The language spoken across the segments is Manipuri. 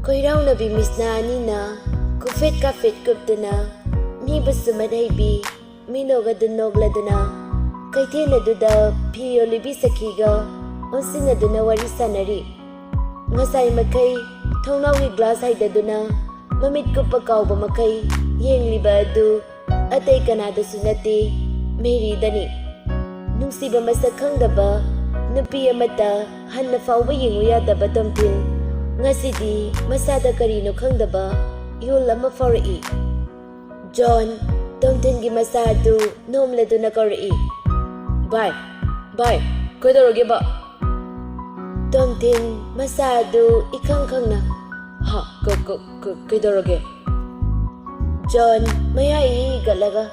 Koiraunabi misna anina kufet kafet kuptuna mi basumadaibi minoga dunogladuna kaithena duda phiyolibi sakhiga onsina duna wari sanari ngasai makai thongnawi glass haidaduna mamit kupa kauba makai yengliba adu atai kanada sunati meri dani nungsiba masak khangdaba nupi amata hanna fauba yengu yadaba tomthil ngasidi masada karino khangdaba yul ama fauri John tomthingi masadu nomladuna kori bye koidoroge ba tomthin masadu ikhang khangna ha koidoroge John mayai galaga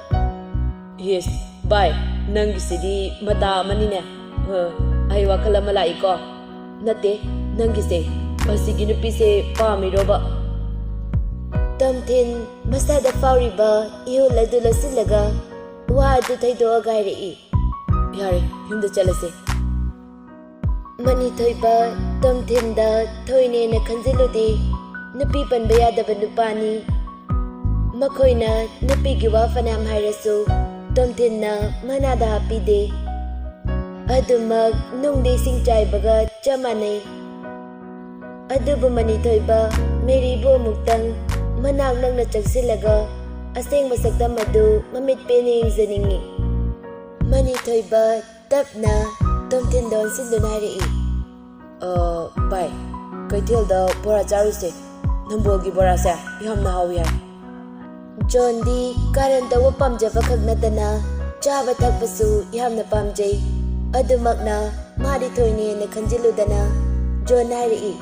yes bye nangi sidi mata manine ai wakhala malai ko nate nangi se basigi nupi se pamiroba tomthin masada fauriba ihul adu lasilaga wa adu thaido agairi yare yumda chalase mani thoiba tomthin da thoine na khanjiludi nupi panba yadaba nupani makhoina nupi gi wa fanam hairasu tomthin na manada hapide adumak nungde singchai baga chamanai adubu mani thoiba meri bo muktang manak nangna chagsilaga aseng masakta madu mamit pening zaningi mani thoiba tapna tomthin don sindunari bye kaithel da bora charuse nambogi bora sa yamna hawi hai John di karan tawa pamjaba khagnatana chaba thakpasu yamna pamjai adumakna madi thoine na khanjiludana John hairi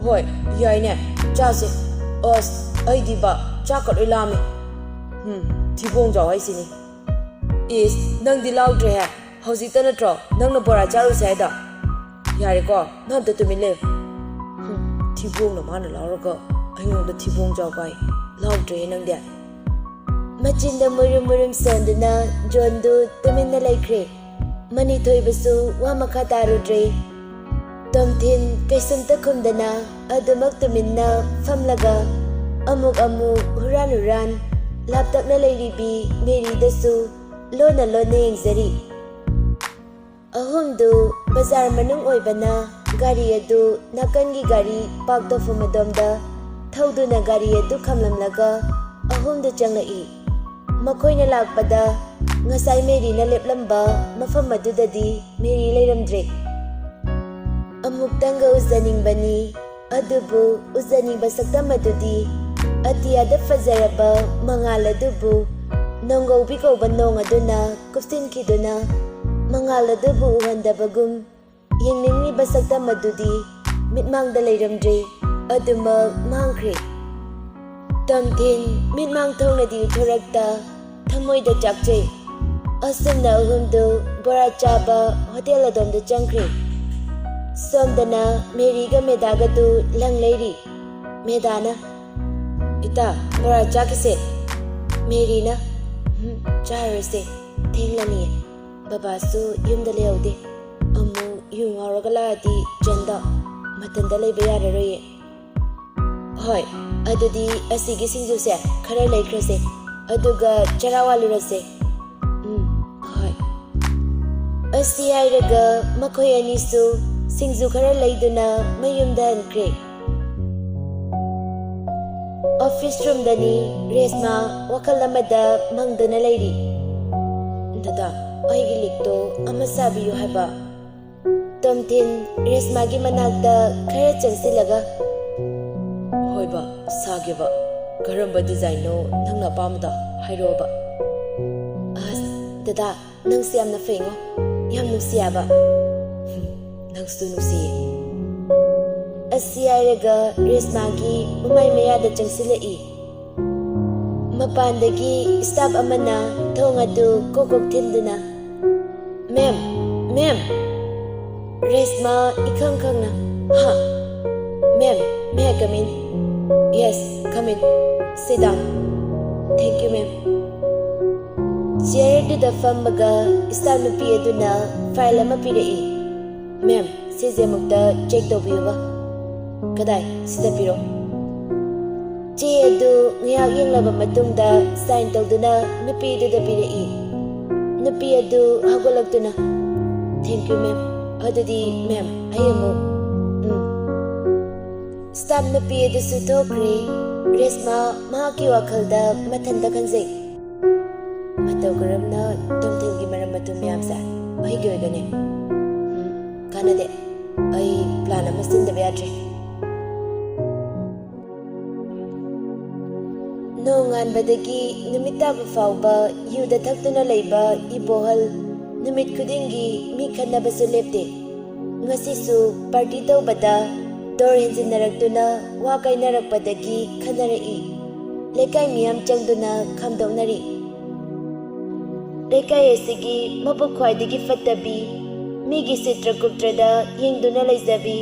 hoi yaine chase os aidi ba chakot ilami thibong jaw ai sini is nang di laudre ha hausi tana tro nang na bora charu sai da yare ko nan to tumi le thibong na mana lauro ko ayong da thibong jaw bai laudre nang dia machinda murum sonduna John du tuminna laikre mani thoibasu wa makha tarudre tomthin kaisumta khumdana adumak tuminna famlaga amuk huran laptakna leiribi meri dasu lona yengzari ahumdu bazar manung oibana gari adu nakangi gari park tofu madomda thauduna gari adu khamlamlaga ahumdu changlai makoina lakpada ngasai meri na leplamba mafam adudadi meri leiramdre amuktanga uzaningbani adubu uzaningba sakdamadudi atiyada fazaraba mangal adubu nongaubi kauba nong aduna kuftinkiduna mangal adubu uhandabagum yengningniba sakdamadudi mitmangda leiramdre aduma mangkhre tomthin mitmang thongnadi thorakta thamoida chakjai asumna ahumdu bora chaba hotel adomda changkhre Somdana Meriga Medagadu Langleri Medana Ita Bora Jakise Merina Charese Tinglani Babasu Yumdaleode Amu Yungaragala Janda Matandale Bayare Hoi Adudi Asigi Sinjuse Kara Lakrase Aduga Charawalurase Hoi Asi Iraga Makoyanisu Singzu khara leiduna mayumda ankre office room dani resma wakalamada mangdana leiri dada aigi likto amasabiyu haba tomthin resma gi manakta khara chansilaga hoiba sageba karamba design no nangna pamda hairoba as dada nang siamna fengo yam nusiaba nangsu nusi asiyaraga resmagi umay mayada changsilai mapandagi staff amana thongadu kokok thinduna ma'am resma ikhang khangna ha ma'am may I come in yes come in sit down thank you ma'am chair du da fammaga staff nupi aduna file ama pirai Ma'am, sise mukta check to biwa. Kadai, sida piro. Che adu ngayak yenglaba matungda sign tawduna nupi duda pirai. Nupi adu hagolaktuna. Thank you ma'am. Adudi ma'am, ayamu. Staff nupi adu sutokri. Resma mahaki wakhalda mathanda khanjai. Mataw karamna tomthilgi maram matum yamsa. Ai gyoigane. Kanade. Ai plan ama sindaba yadre. Nonganbadagi numitaba fawba yuda thaktuna leiba ibohal numit khudingi mi khannabasu lepte. Ngasisu party tawbada dor hinjinaraktuna wa kainarakpadagi khannarai. Lekai miyam changduna khamdonari. Lekai asigi mabuk khwaidagi fattabi migi sitra kuptrada yengduna leizabi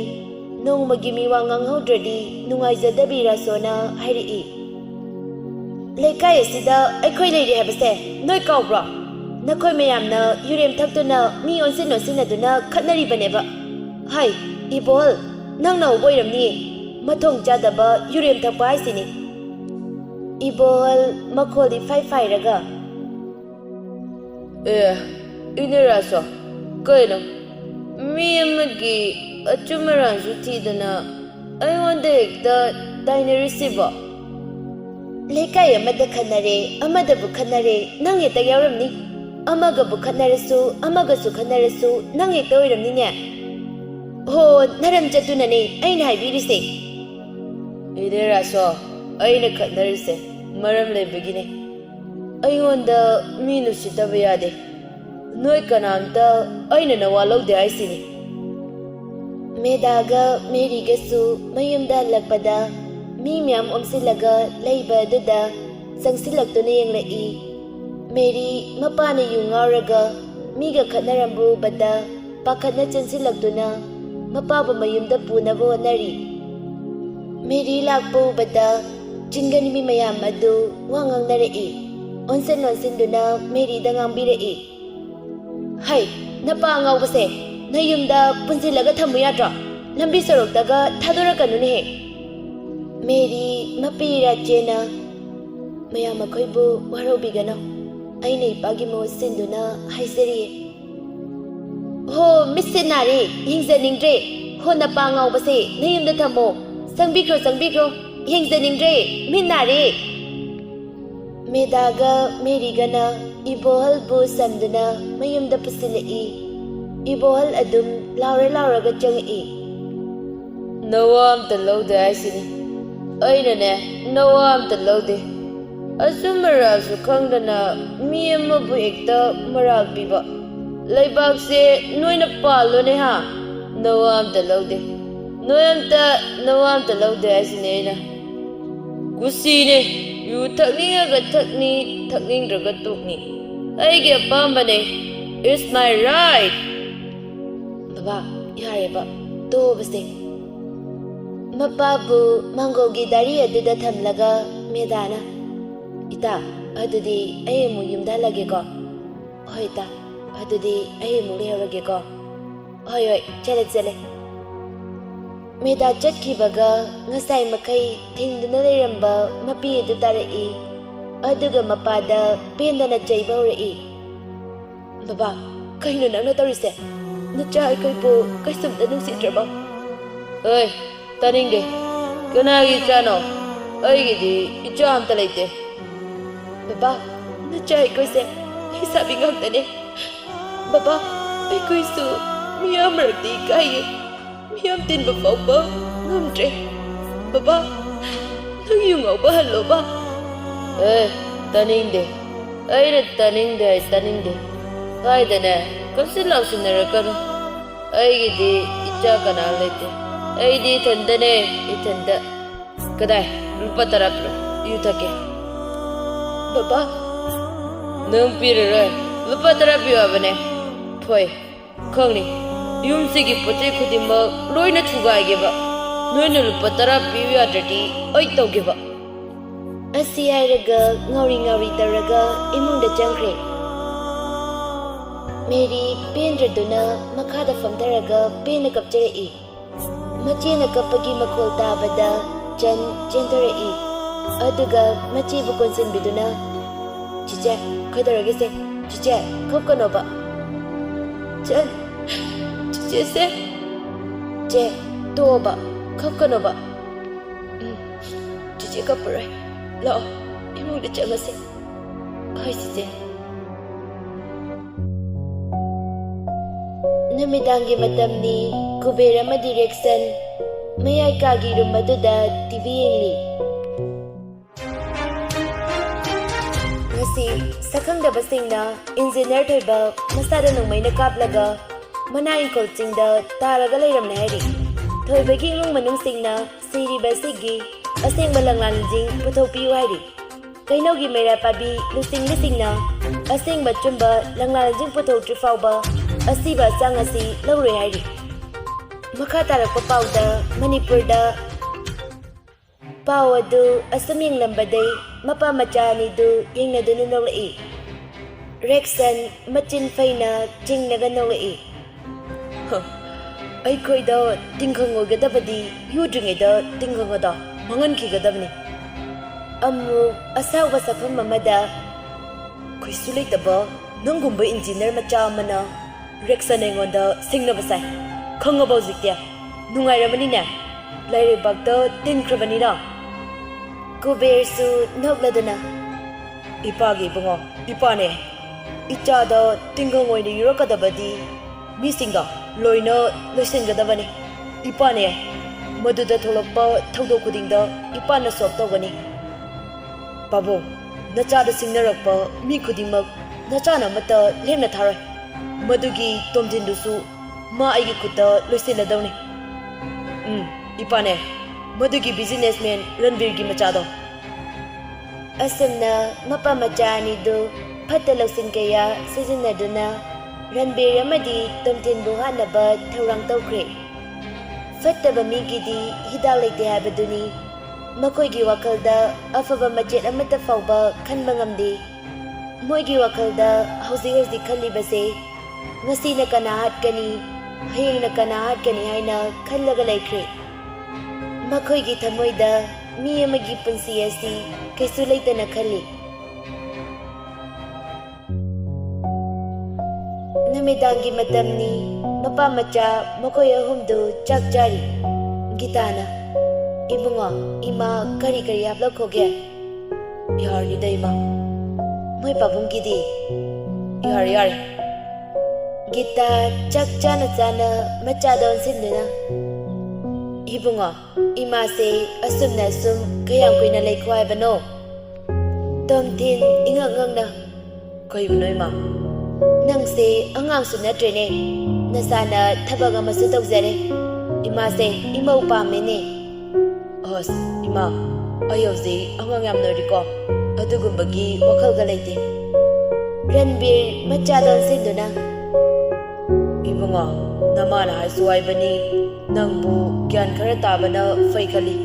nongmagi mi wangang haudradi nungaijadabi rasona hairi. Lekai asida aikhoi leiri habase noi kaubra nakhoi mayamna yurem thaktuna mi onsinaduna khatnaribaneba. Hai ibol nangna uboiramni mathong chadaba yurem thakpa haisini. Ibol makholi fai raga ineraso kaino mi amagi achumaransu thidana aionda hekta dainarisiba. Lekai amada khanare amadabu khanare nang hekta yauramni. Amagabu khanarasu amagasu khanarasu nang hekta oiramni ne. Ho naram chatunane aina haibirise. Ineraso aina khannarise maram leibagine. Aionda minu sitaba yade. Noi kanamta aina nawa lawde haisini. Medaga merigasu mayumda lakpada mi miyam omsilaga leiba duda sangsilaktuna yenglai. Meri mapana yungauraga miga khatnarambu bada pakhatna chansilaktuna mapabu mayumda punaba honari. Meri lakpu bada chingani mi mayam adu wangangngarai. Onsin-onsinduna Meri da ngangbirai. Hai, napa ngawbase nayumda punsilaga thamu yadra lambi soroktaga thadorakanune he. Meri mapira chena mayam akhoibu warobigano aina ipagi mo sinduna haisari. Ho missinare yingjaningdre ho napa ngawbase nayumda thamo sangbikro yingjaningdre minnare. Medaga merigana ibohal bu samduna mayumda pusilai. Ibohal adum lauraga changai. Nawam talaude aisini. Aina ne nawam talaude. Asumarasu khangdana mi amabu ekta marak biba. Laibak se noina palone ha. Nawam talaude. Nawam talaude aisini aina. Kusine. You takningaga takningraga tukni. Aige apambane. It's my right. Baba, yareba. To base. Mapabu mangogi dari aduda thamlaga medana. Ita, adudi ayemu yumdalage ko. Hoy ta, adudi ayemu leharage ko. Hoy, chale. Meda chatkibaga ngasai makai thingduna leiramba mapi adu tarai. Aduga mapada pendana chaiba rai. Baba, kaino nangna tarise. Nacha aikaibo kaisumda nungsitraba. Oi, taningde. Kanagi chano. Aigidi icha amta leite. Baba, nacha aikoise hisabi ngagtane. Baba, aikoisu miyamrakti kaiye. Miyam tin bapa ngamdre. Baba, nang yung ba halo ba? Taningde. Ay taningde. Kaya na, kasi lang sinarakan. Ay gidi, itcha ka na lete. Ay di tanda ne, itanda. Kaday, lupa tarap lo, yutake. Baba, nang pira lupa tarap yu abane. Poy, kong ni. Yumsigi pote khudimba loina thugaigeba noina lupa tarap piwi adrati oi tawgeba. Asi hairaga ngauri taraga imungda changkre. Meri pendraduna makhada famdaraga pena kapcharai. Machina kapagi makhol tabada Chan chentarei. Aduga machibu konsinbiduna. Chiche, kaidaragese. Chiche, kopkanoba. Chan, chiche se. Che, toba, kopkanoba. Chiche kapare. Lao, imungda changase. Kai chiche. Namidangi matamni Kubera ma direction mayai kagi room maduda TV yengli. Ngasi sakhangdaba singna engineer thoiba masada nongmai na kaplaga mana inkol chingda taraga leiramne hairi. Thoibagi imung manung singna siriba sigi aseng balanglan jing puthopiu hairi. Kainogi mera pabi lusing lisingna aseng bachumba langlan jing puthotri fauba asiba changasi laure hairi. Makha tarakpa pauda Manipurda pau adu asuming lambadai mapa machani du yengnadunu nolai. Rexon machin faina chingnaga nolai. Ai khoida tingkhangogadabadi yudringeda tingkhangoda mangan kigadabni. Amu asawba safam mamada khoisuleitaba nangumba engineer macha amana Rexon engonda singnabasai. Khangaba hojiktia nungairamani lairibakta tinkhrabanina. Kubersu nokladana ipagi bungo ipane ichada tinghangoina yurakadabadi misingda loina loisingadabani ipane maduda tholokpa thodok kudingda ipana sop togani. Babu nachada singnarakpa mi khudingmak nachana mata lemna tharoi madugi tomjindusu ma aigi kuta loisiladawni. Ipane madugi businessman Ranbir gi machado. Asamna mapa machani do phatta lausin kaya sizinaduna Ranbir amadi tomjinbu hanaba thaurang tawkhre. Fattaba migidi hidak leite habaduni makoigi wakalda afaba machet amata fauba khanba ngamde. Moigi wakalda hauzi khallibase ngasina kana hatkani hayengna kana hatkani haina khallaga laikre. Makhoigi thamoida mi amagi punsi asi kaisu leitana khalli. Namidangi matamni mapa macha makoi ahumdu chak chari. Gitana ibunga ima kari haplakhoge yarni daima moi pabungi di yari Gita chak chana macha don sinduna. Ibunga ima se asumna sum kayang kuina laikwai bano. Tomtin ingang na kai bunoi ma nang se angang suna trene nasana thabaga masu tawjare. Ima se ima upamene os ima ayoze angang yam noriko adugumbagi wakhal ga leite. Ranbir macha don sinduna ibunga namana hasuai bani nangbu gyan khara tabana faikali.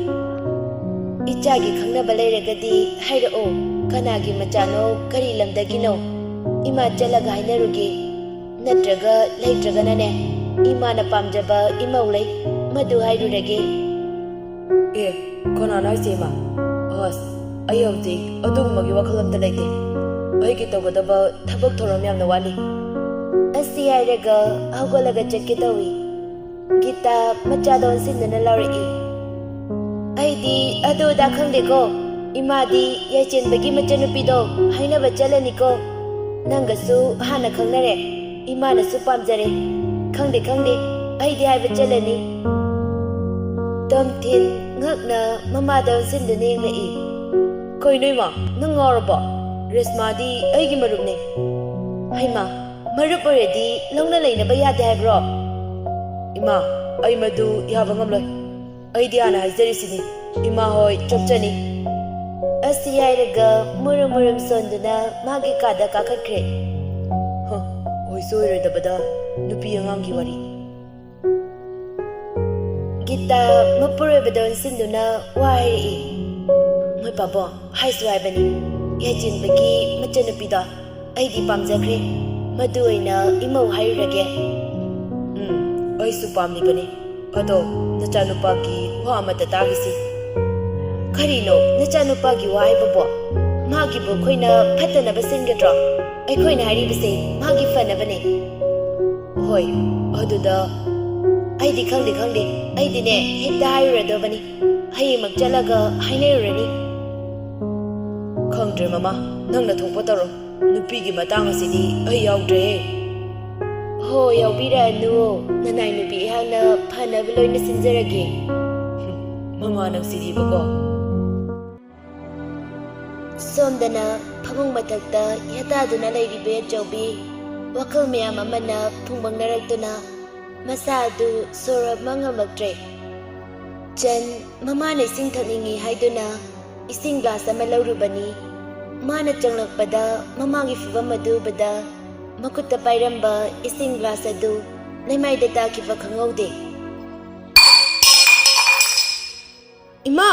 Ichagi khangnaba leiragadi hairao kanagi machano kari lamdagino ima chalaga hainaruge natraga leitraganane imana pamjaba imaulai madu hairurage. Konana sema as ayawdi adugmagi wakhalamta leite aigi tawgadaba thabak thoram yamna wali. Asi hairaga hawgalaga chakki tawi. Gita machadon sindana lauri. Aidi ado da khangdeko imadi yachenbagi machanupido hainaba chalaniko nangasu hana khangnare imana su pamjare khangde aidi haiba chalani. Tomtin ngakna mamadon sindana yenglai. Koinoima nangoraba resmadi aigi marupne. Haima marup already longna lainaba yade haibro. Ima ai madu yaba ngamloi aidi ana haizarisi ima hoi chopchani. Asi hairaga murum sonduna magi kada kakakhre. Oi soirodabada nupi angangi wari. Gita mapurebadon sinduna wahiri. Moi pabo haisu haibani yajinbagi machanupida aidi pamjakhre madu aina imau hairage. Aisu pamni bani ꯑꯗꯣ ꯅꯆꯥꯅꯨꯄꯥꯒꯤ ꯋꯥ ꯑꯃꯇ ꯇꯥꯈꯤꯁꯤ ꯀꯔꯤꯅꯣ ꯅꯆꯥꯅꯨꯄꯥꯒꯤ ꯋꯥ ꯍꯥꯏꯕꯕꯣ ꯃꯥꯒꯤꯕꯨ ꯑꯩꯈꯣꯏꯅ ꯐꯠꯇꯅꯕ ꯁꯤꯟꯒꯗ꯭ꯔꯣ ꯑꯩꯈꯣꯏꯅ ꯍꯥꯏꯔꯤꯕꯁꯦ ꯃꯥꯒꯤ ꯐꯅꯕꯅꯦ ꯍꯣꯏ ꯑꯗꯨꯗ ꯑꯩꯗꯤ ꯈꯪꯗꯦ ꯑꯩꯗꯤꯅꯦ ꯍꯦꯛꯇ ꯍꯥꯏꯔꯨꯔꯗꯕꯅꯤ ꯍꯌꯦꯡꯃꯛ ꯆꯠꯂꯒ ꯍꯥꯏꯅꯔꯨꯔꯅꯤ ꯈꯪꯗ꯭ꯔꯦ ꯃꯃꯥ ꯅꯪꯅ ꯊꯣꯛꯄ ꯇꯧꯔꯣ ꯅꯨꯄꯤꯒꯤ ꯃꯇꯥꯡ ꯑꯁꯤꯗꯤ ꯑꯩ ꯌꯥꯎꯗ꯭ꯔꯦꯍꯦ ꯍꯣ ꯌꯥꯎꯕꯤꯔꯛꯑꯅꯨ ꯅꯅꯥꯏ ꯅꯨꯄꯤ ꯑꯩꯍꯥꯛꯅ ꯐꯅꯕ ꯂꯣꯏꯅ ꯁꯤꯟꯖꯔꯒꯦ ꯃꯃꯥ ꯅꯪꯁꯤꯗꯤꯕꯀꯣ ꯁꯣꯝꯗꯅ ꯐꯃꯨꯡ ꯃꯊꯛꯇ ꯌꯥꯇꯥꯗꯨꯅ ꯂꯩꯔꯤꯕ ꯑꯆꯧꯕꯤ ꯋꯥꯈꯜ ꯃꯌꯥꯝ ꯑꯃꯅ ꯐꯨꯡꯕꯪꯅꯔꯛꯇꯨꯅ ꯃꯁꯥ ꯑꯗꯨ ꯁꯣꯔ ꯍꯣꯟꯕ ꯉꯝꯂꯛꯇ꯭ꯔꯦ ꯆꯟ ꯃꯃꯥꯅ ꯏꯁꯤꯡ ꯊꯛꯅꯤꯡꯉꯤ ꯍꯥꯏꯗꯨꯅ ꯏꯁꯤꯡ ꯒ꯭ꯂꯥꯁ ꯑꯃ ꯂꯧꯔꯨꯕꯅꯤ ꯃꯥꯅ ꯆꯪꯂꯛꯄꯗ ꯃꯃꯥꯒꯤ ꯐꯤꯚꯝ ꯑꯗꯨ ꯎꯕꯗ ꯃꯈꯨꯠꯇ ꯄꯥꯏꯔꯝꯕ ꯏꯁꯤꯡ ꯒ꯭ꯂꯥꯁ ꯑꯗꯨ ꯂꯩꯃꯥꯏꯗ ꯇꯥꯈꯤꯕ ꯈꯪꯍꯧꯗꯦ ꯏꯃꯥ